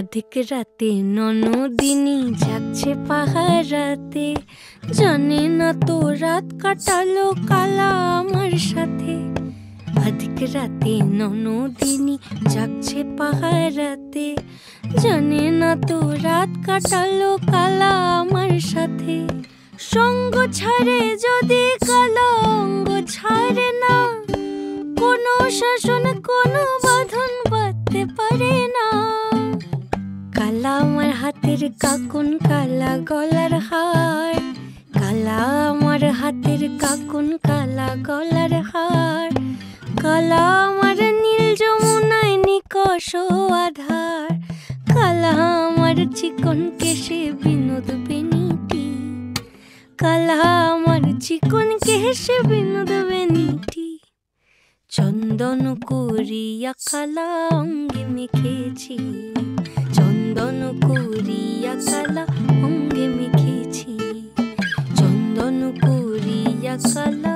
আধিক রাতে ননদিনী যাচ্ছে পাহারাতে, জানে না তো রাত কাটালো কালা আমার সাথে। আধিক রাতে ননদিনী যাচ্ছে পাহারাতে, জানে না তো রাত কাটালো কালা আমার সাথে। সঙ্গ ছাড়ে যদি কালা অঙ্গ ছাড়ে না, কোনো শাসন কোনো বাঁধন বাঁধতে পারে না। কালা আমার হাতের কাকুন কালা গলার হার, কালা আমার হাতের কাকুন কালা গলার হার। কালা আমার নীল যমুনায় নিকষ আধার, কালা আমার চিকন কেশে বিনোদ বেনিটি, কালা আমার চিকন কেশে বিনোদ বেনিটি। চন্দন করিয়া কালা অঙ্গে মেখেছি, চন্দন করিয়া কালা অঙ্গে মেখেছি, চন্দন করিয়া কালা